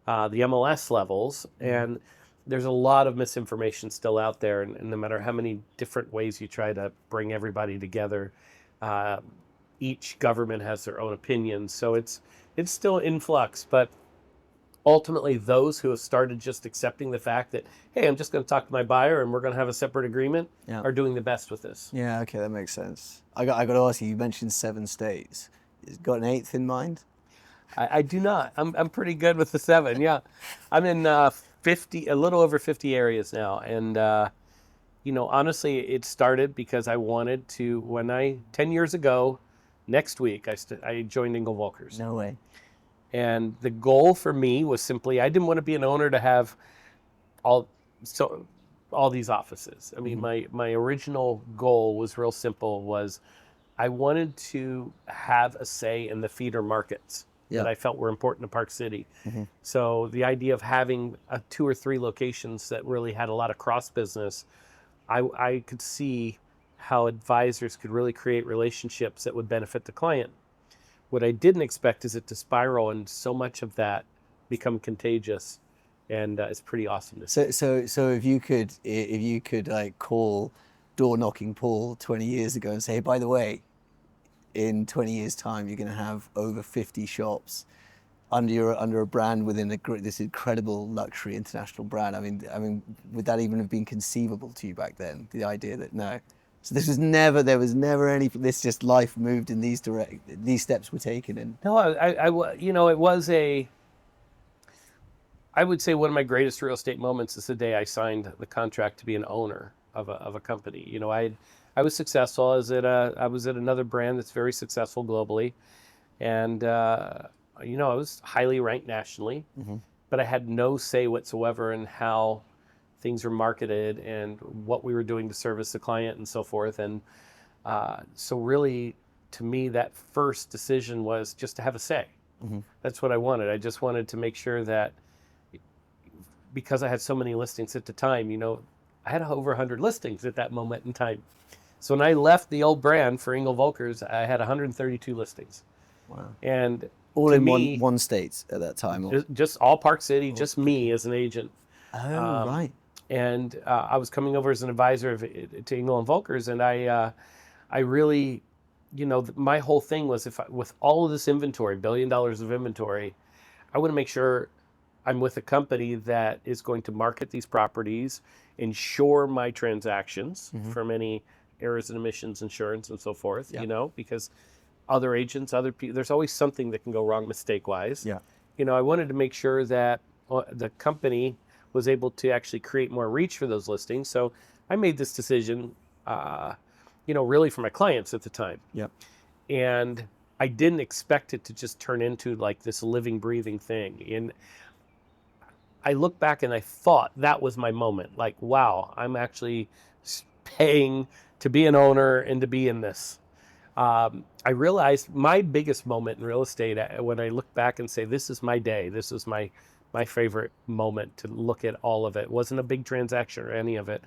the MLS levels, and there's a lot of misinformation still out there. And no matter how many different ways you try to bring everybody together, each government has their own opinions. So it's still in flux, but ultimately those who have started just accepting the fact that, hey, I'm just going to talk to my buyer and we're going to have a separate agreement are doing the best with this. Yeah, okay, that makes sense. I got to ask you mentioned 7 states. You got an 8th in mind? I do not. I'm pretty good with the 7. Yeah. I'm in a little over 50 areas now. And, honestly, it started because I wanted to, 10 years ago, next week, I joined Engel Völkers. No way. And the goal for me was simply, I didn't want to be an owner to have all these offices. I mean, my original goal was real simple, was I wanted to have a say in the feeder markets that I felt were important to Park City. So the idea of having 2 or 3 locations that really had a lot of cross business, I could see how advisors could really create relationships that would benefit the client. What I didn't expect is it to spiral and so much of that become contagious, and it's pretty awesome to see. So if you could like call door knocking Paul 20 years ago and say, hey, by the way, in 20 years time you're going to have over 50 shops under a brand within this incredible luxury international brand. I mean, would that even have been conceivable to you back then? The idea that no. So there was never any. This just life moved in these these steps were taken in. No, it was I would say one of my greatest real estate moments is the day I signed the contract to be an owner of a company. I was successful. I was at another brand that's very successful globally, and I was highly ranked nationally, but I had no say whatsoever in how things were marketed and what we were doing to service the client and so forth. And so really, to me, that first decision was just to have a say. That's what I wanted. I just wanted to make sure that, because I had so many listings at the time, I had over 100 listings at that moment in time. So when I left the old brand for Engel Völkers, I had 132 listings. Wow. And all in one state at that time? Just all Park City, just me as an agent. Oh, right. And I was coming over as an advisor to Engel and Völkers, and I really, my whole thing was, with all of this inventory, $1 billion of inventory, I want to make sure I'm with a company that is going to market these properties, insure my transactions from any errors and omissions insurance and so forth, because other agents, other people, there's always something that can go wrong mistake-wise. Yeah. I wanted to make sure that the company was able to actually create more reach for those listings. So I made this decision, really for my clients at the time. Yep. And I didn't expect it to just turn into like this living, breathing thing. And I look back and I thought that was my moment. Like, wow, I'm actually paying to be an owner and to be in this. I realized my biggest moment in real estate, when I look back and say, this is my day, this is my favorite moment to look at all of it. It wasn't a big transaction or any of it.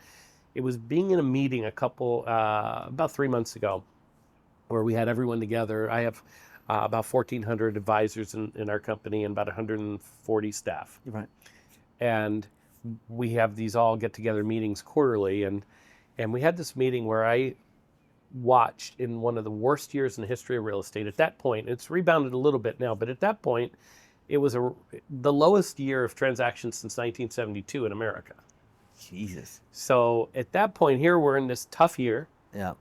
It was being in a meeting about 3 months ago, where we had everyone together. I have about 1,400 advisors in our company and about 140 staff. Right. And we have these all get-together meetings quarterly. And we had this meeting where I watched in one of the worst years in the history of real estate. At that point, it's rebounded a little bit now, but at that point, it was the lowest year of transactions since 1972 in America. Jesus. So at that point here, we're in this tough year. Yeah.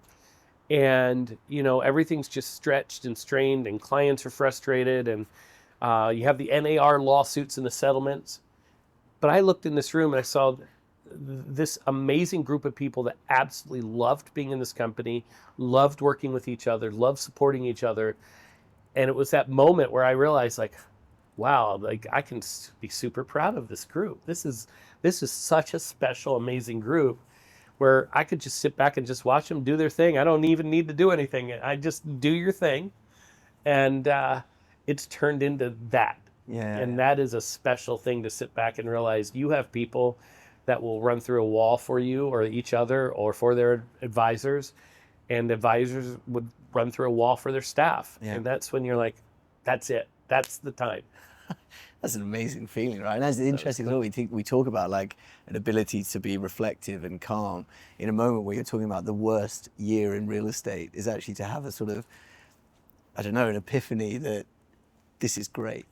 And, everything's just stretched and strained, and clients are frustrated, and you have the NAR lawsuits and the settlements. But I looked in this room and I saw this amazing group of people that absolutely loved being in this company, loved working with each other, loved supporting each other. And it was that moment where I realized, like, wow, like I can be super proud of this group. This is such a special, amazing group, where I could just sit back and just watch them do their thing. I don't even need to do anything. I just do your thing. And it's turned into that. Yeah. And that is a special thing to sit back and realize you have people that will run through a wall for you or each other or for their advisors. And advisors would run through a wall for their staff. Yeah. And that's when you're like, that's it. That's the time. That's an amazing feeling, right? And that's interesting as well. We talk about like an ability to be reflective and calm in a moment where you're talking about the worst year in real estate is actually to have a sort of, I don't know, an epiphany that this is great.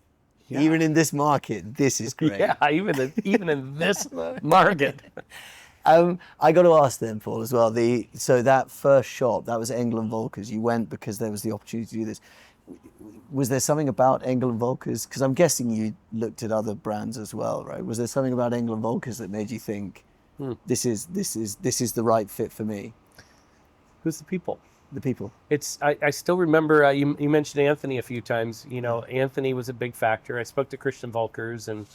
Yeah. Even in this market, this is great. Yeah, even in this market. I got to ask then, Paul, as well. So that first shop, that was Engel Völkers. You went because there was the opportunity to do this. Was there something about Engel Völkers? Because I'm guessing you looked at other brands as well, right? Was there something about Engel Völkers that made you think this is the right fit for me? Who's the people? The people. I still remember you mentioned Anthony a few times. Anthony was a big factor. I spoke to Christian Völkers, and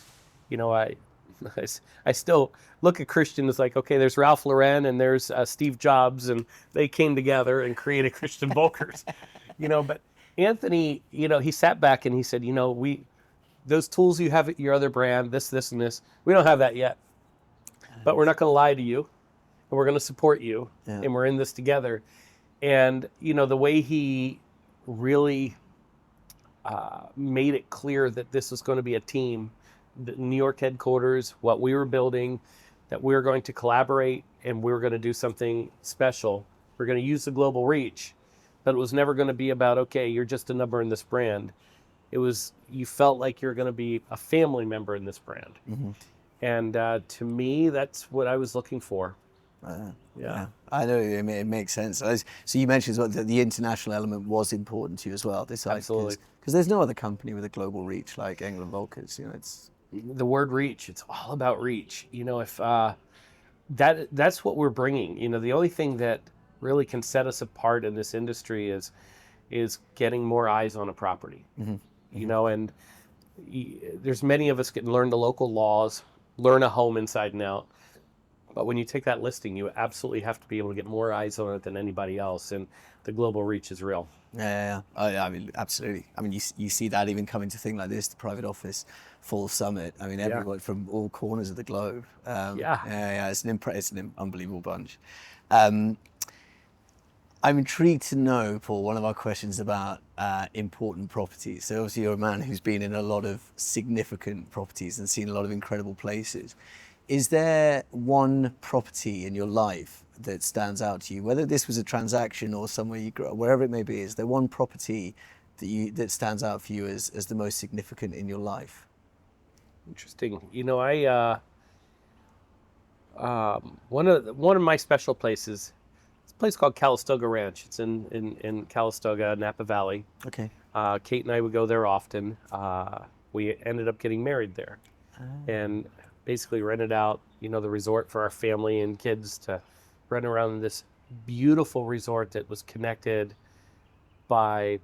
I still look at Christian as like, okay, there's Ralph Lauren and there's Steve Jobs, and they came together and created Christian Völkers. But Anthony, he sat back and he said, those tools you have at your other brand, this, and this, we don't have that yet. But we're not going to lie to you, and we're going to support you, and we're in this together. And, the way he really made it clear that this was going to be a team, the New York headquarters, what we were building, that we were going to collaborate and we were going to do something special. We're going to use the global reach, but it was never going to be about, okay, you're just a number in this brand. It was, you felt like you're going to be a family member in this brand. Mm-hmm. And to me, that's what I was looking for. Yeah, I know. It makes sense. So you mentioned as well that the international element was important to you as well. Absolutely, because there's no other company with a global reach like Engel Völkers. It's the word reach. It's all about reach. If that's what we're bringing. The only thing that really can set us apart in this industry is getting more eyes on a property. Mm-hmm. And there's many of us can learn the local laws, learn a home inside and out. But when you take that listing, you absolutely have to be able to get more eyes on it than anybody else, and the global reach is real. Yeah. I mean, absolutely. I mean, you see that even coming to a thing like this, the Private Office Fall Summit. I mean, everyone from all corners of the globe. It's an unbelievable bunch. I'm intrigued to know, Paul, one of our questions about important properties. So obviously you're a man who's been in a lot of significant properties and seen a lot of incredible places. Is there one property in your life that stands out to you, whether this was a transaction or somewhere you grew up, wherever it may be? Is there one property that stands out for you as the most significant in your life? Interesting. One of my special places, it's a place called Calistoga Ranch. It's in Calistoga, Napa Valley. Okay. Kate and I would go there often. We ended up getting married there, and basically rented out, the resort for our family and kids to run around this beautiful resort that was connected by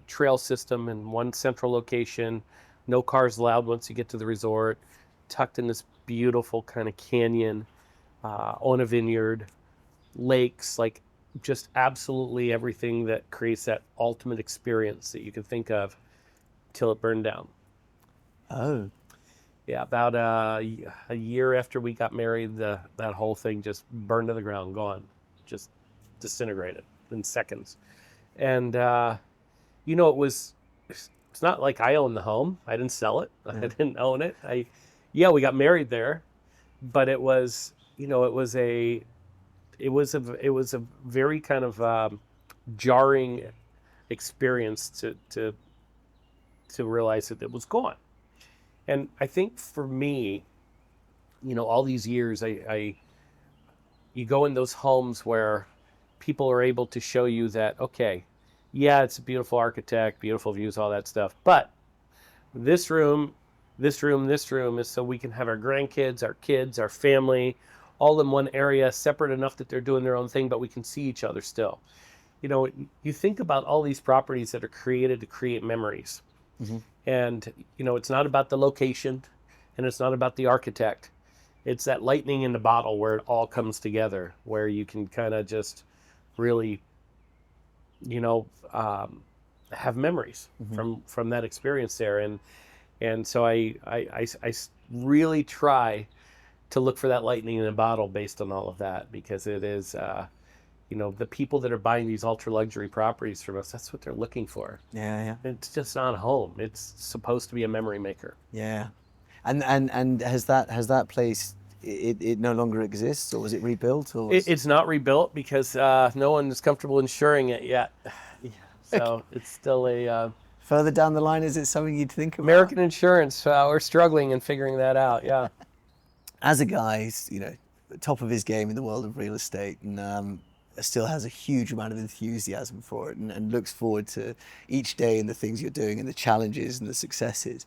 trail system in one central location, no cars allowed once you get to the resort, tucked in this beautiful kind of canyon, on a vineyard, lakes, like just absolutely everything that creates that ultimate experience that you can think of till it burned down. Oh. Yeah, about a year after we got married, that whole thing just burned to the ground, gone, just disintegrated in seconds. And it's not like I owned the home. I didn't sell it. I didn't own it. We got married there, but it was a very kind of jarring experience to realize that it was gone. And I think for me, all these years, you go in those homes where people are able to show you that, okay, yeah, it's a beautiful architect, beautiful views, all that stuff, but this room is so we can have our grandkids, our kids, our family, all in one area, separate enough that they're doing their own thing, but we can see each other still. You think about all these properties that are created to create memories. Mm-hmm. And, it's not about the location and it's not about the architect. It's that lightning in the bottle where it all comes together, where you can kind of just really, have memories from that experience there. And so I really try to look for that lightning in the bottle based on all of that, because it is, the people that are buying these ultra luxury properties from us, that's what they're looking for. Yeah. It's just not a home. It's supposed to be a memory maker. Yeah. And has that place, it no longer exists, or was it rebuilt? Or it's not rebuilt because no one is comfortable insuring it yet. So it's still a... Further down the line, is it something you'd think about? American insurance, we're struggling in figuring that out, yeah. As a guy, top of his game in the world of real estate, and still has a huge amount of enthusiasm for it, and looks forward to each day and the things you're doing and the challenges and the successes.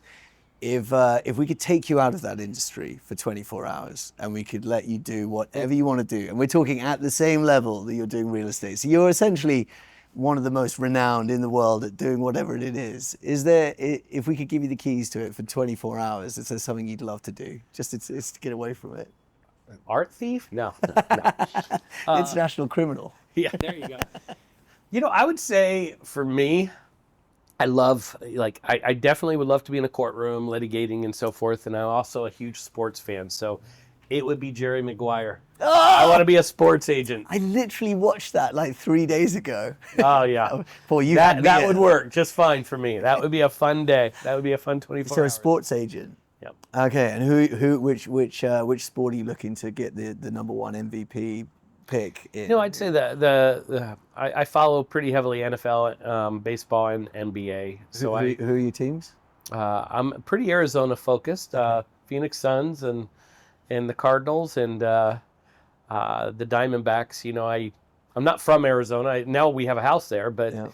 If we could take you out of that industry for 24 hours and we could let you do whatever you want to do, and we're talking at the same level that you're doing real estate, so you're essentially one of the most renowned in the world at doing whatever it is there, if we could give you the keys to it for 24 hours, is there something you'd love to do? Just it's to get away from it. Art thief? No. International criminal. Yeah, there you go. I would say for me, I love, I definitely would love to be in a courtroom litigating and so forth. And I'm also a huge sports fan. So it would be Jerry Maguire. Oh! I want to be a sports agent. I literally watched that 3 days ago. Oh, yeah. Boy, that would work just fine for me. That would be a fun day. That would be a fun 24 So hours. A sports agent. Yep. Okay, and which sport are you looking to get the number one MVP pick in? I'd say that I follow pretty heavily NFL, baseball, and NBA. So who are your teams? I'm pretty Arizona focused. Phoenix Suns and the Cardinals and the Diamondbacks. I'm not from Arizona. Now we have a house there, but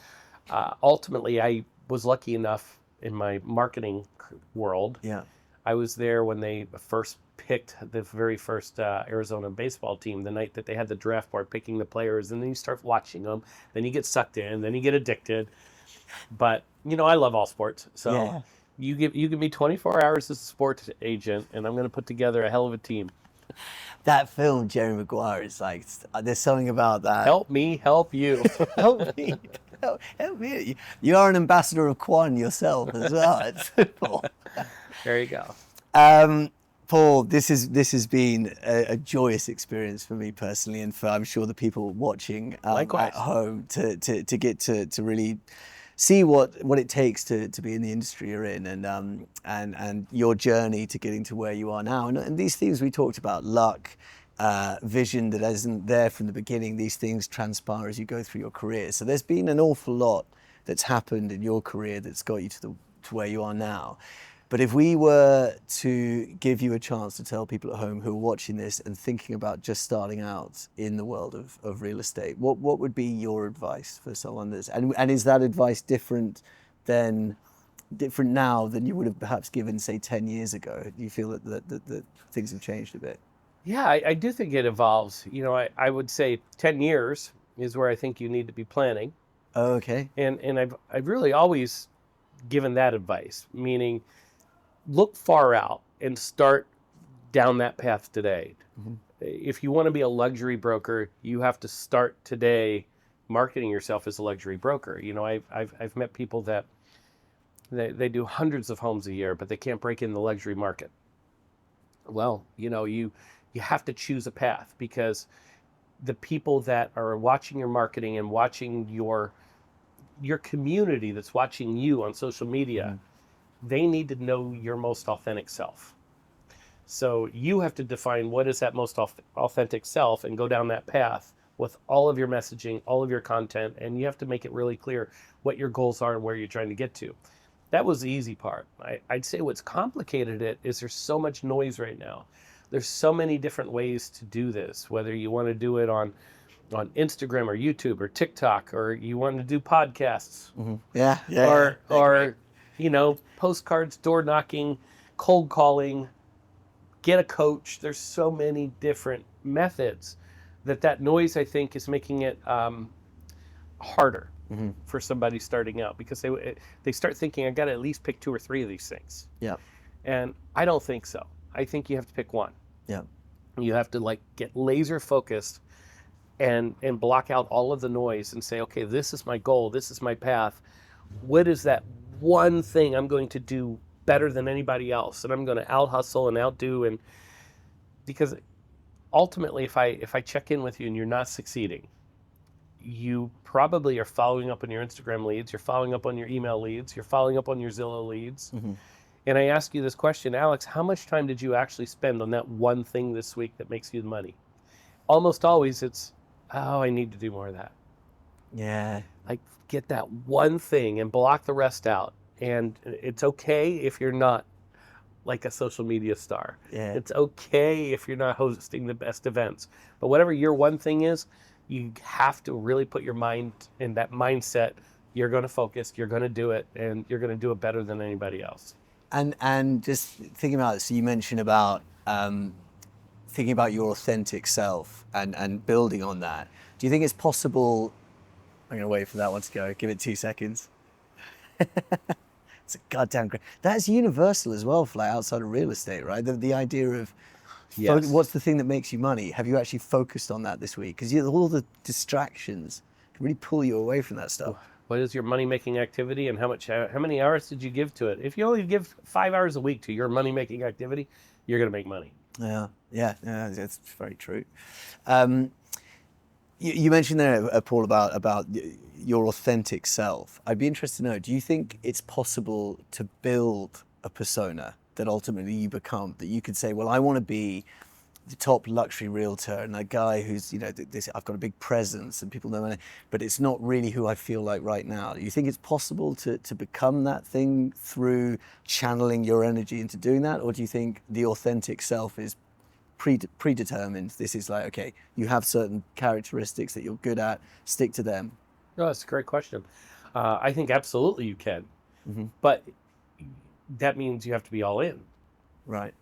ultimately I was lucky enough in my marketing world. Yeah. I was there when they first picked the very first Arizona baseball team, the night that they had the draft board picking the players, and then you start watching them, then you get sucked in, then you get addicted. But, I love all sports. So you give me 24 hours as a sports agent, and I'm going to put together a hell of a team. That film, Jerry Maguire, is there's something about that. Help me, help you. Help me. Help me. You are an ambassador of Quan yourself as well. It's football. There you go. Paul, this has been a joyous experience for me personally, and for I'm sure the people watching at home to get to really see what it takes to be in the industry you're in, and your journey to getting to where you are now. And these things we talked about, luck, vision that isn't there from the beginning, these things transpire as you go through your career. So there's been an awful lot that's happened in your career that's got you to where you are now. But if we were to give you a chance to tell people at home who are watching this and thinking about just starting out in the world of real estate, what would be your advice for someone that's, and is that advice different now than you would have perhaps given, say, 10 years ago? Do you feel that things have changed a bit? Yeah, I do think it evolves. I would say 10 years is where I think you need to be planning. Oh, okay. And I've really always given that advice, meaning look far out and start down that path today. Mm-hmm. If you want to be a luxury broker, you have to start today marketing yourself as a luxury broker. You know, I've met people that they do hundreds of homes a year, but they can't break in the luxury market. Well, you know, you have to choose a path, because the people that are watching your marketing and watching your community that's watching you on social media, they need to know your most authentic self. So you have to define what is that most authentic self and go down that path with all of your messaging, all of your content, and you have to make it really clear what your goals are and where you're trying to get to. That was the easy part. I'd say what's complicated it is there's so much noise right now. There's so many different ways to do this, whether you want to do it on Instagram or YouTube or TikTok, or you want to do podcasts. Mm-hmm. Yeah. Or you know, postcards, door knocking, cold calling, get a coach. There's so many different methods that noise, I think, is making it harder for somebody starting out, because they start thinking, I got to at least pick 2 or 3 of these things. Yeah. And I don't think so. I think you have to pick one. Yeah. You have to get laser focused and block out all of the noise and say, okay, this is my goal. This is my path. What is that one thing I'm going to do better than anybody else? And I'm going to out hustle and outdo. And because ultimately, if I check in with you and you're not succeeding, you probably are following up on your Instagram leads, you're following up on your email leads, you're following up on your Zillow leads. Mm-hmm. And I ask you this question, Alex, how much time did you actually spend on that one thing this week that makes you the money? Almost always it's, oh, I need to do more of that. Yeah. Get that one thing and block the rest out. And it's okay if you're not like a social media star. Yeah. It's okay if you're not hosting the best events. But whatever your one thing is, you have to really put your mind in that mindset. You're going to focus, you're going to do it, and you're going to do it better than anybody else. And just thinking about it, so you mentioned about thinking about your authentic self and building on that. Do you think it's possible? I'm going to wait for that one to go. Give it 2 seconds. It's a goddamn great. That's universal as well, for outside of real estate, right? The idea of what's the thing that makes you money? Have you actually focused on that this week? Because all the distractions can really pull you away from that stuff. What is your money-making activity, and how many hours did you give to it? If you only give 5 hours a week to your money-making activity, you're going to make money. Yeah, that's very true. You mentioned there, Paul, about your authentic self. I'd be interested to know, do you think it's possible to build a persona that ultimately you become, that you could say, well, I want to be the top luxury realtor and a guy who's, I've got a big presence and people know me, but it's not really who I feel like right now. Do you think it's possible to become that thing through channeling your energy into doing that? Or do you think the authentic self is predetermined? This is okay, you have certain characteristics that you're good at, stick to them. No, that's a great question. I think absolutely you can, but that means you have to be all in. Right.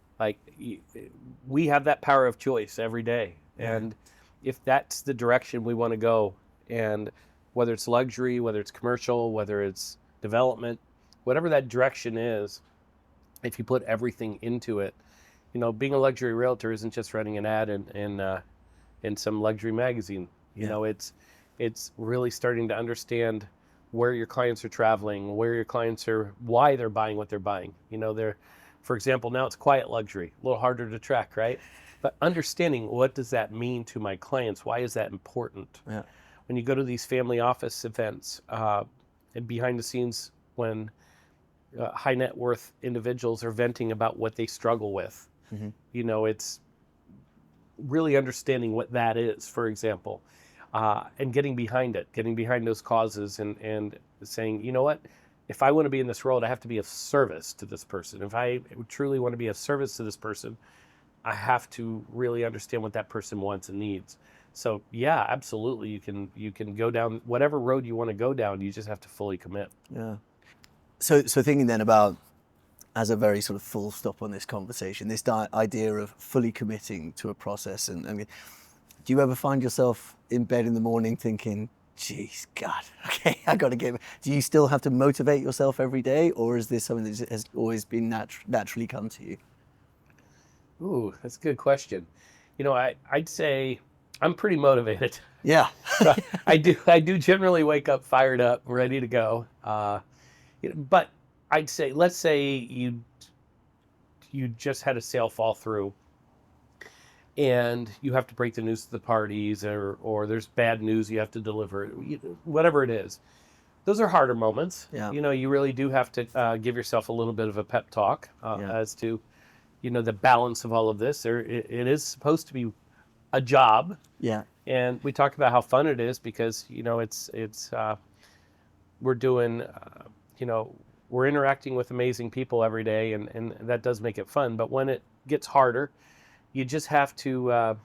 We have that power of choice every day. And if that's the direction we want to go, and whether it's luxury, whether it's commercial, whether it's development, whatever that direction is, if you put everything into it, being a luxury realtor isn't just running an ad in some luxury magazine. It's really starting to understand where your clients are traveling, why they're buying what they're buying. For example, now it's quiet luxury, a little harder to track, right? But understanding, what does that mean to my clients? Why is that important? Yeah. When you go to these family office events, and behind the scenes, when high net worth individuals are venting about what they struggle with, it's really understanding what that is, for example, and getting behind those causes, and saying, you know what? If I want to be in this world, I have to be of service to this person. If I truly want to be of service to this person, I have to really understand what that person wants and needs. So yeah, absolutely, you can go down whatever road you want to go down. You just have to fully commit. Yeah. So thinking then about, as a very sort of full stop on this conversation, this idea of fully committing to a process, and do you ever find yourself in bed in the morning thinking, Jeez, God. Okay, I got to get. Do you still have to motivate yourself every day, or is this something that has always been naturally come to you? Ooh, that's a good question. I'd say I'm pretty motivated. Yeah. So I do generally wake up fired up, ready to go. But I'd say, let's say you just had a sale fall through, and you have to break the news to the parties, or there's bad news you have to deliver, whatever it is. Those are harder moments. Yeah. You really do have to give yourself a little bit of a pep talk Yeah. as to, the balance of all of this. It is supposed to be a job. Yeah. And we talk about how fun it is because, we're doing, we're interacting with amazing people every day, and that does make it fun. But when it gets harder, you just have to,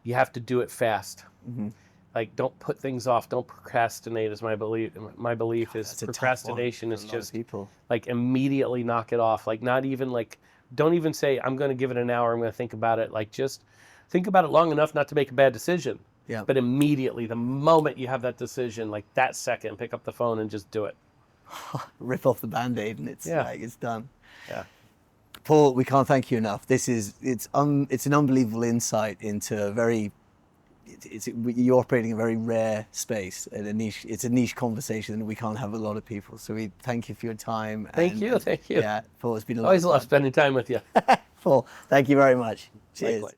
you have to do it fast. Mm-hmm. Like, don't put things off. Don't procrastinate is my belief. My belief is That's a tough one procrastination for is a lot of just people. like immediately knock it off. Like, not even like, don't even say, I'm going to give it an hour. I'm going to think about it. Like, just think about it long enough not to make a bad decision. Yeah. But immediately, the moment you have that decision, like that second, pick up the phone and just do it. Rip off the Band-Aid and it's Yeah. like, it's done. Yeah. Paul, we can't thank you enough. It's an unbelievable insight into a very, you're operating a very rare space and a niche. It's a niche conversation and we can't have a lot of people. So we thank you for your time. Thank you. Yeah, Paul, it's been a lot Always of love fun. spending time with you. Paul, thank you very much. Cheers. Likewise.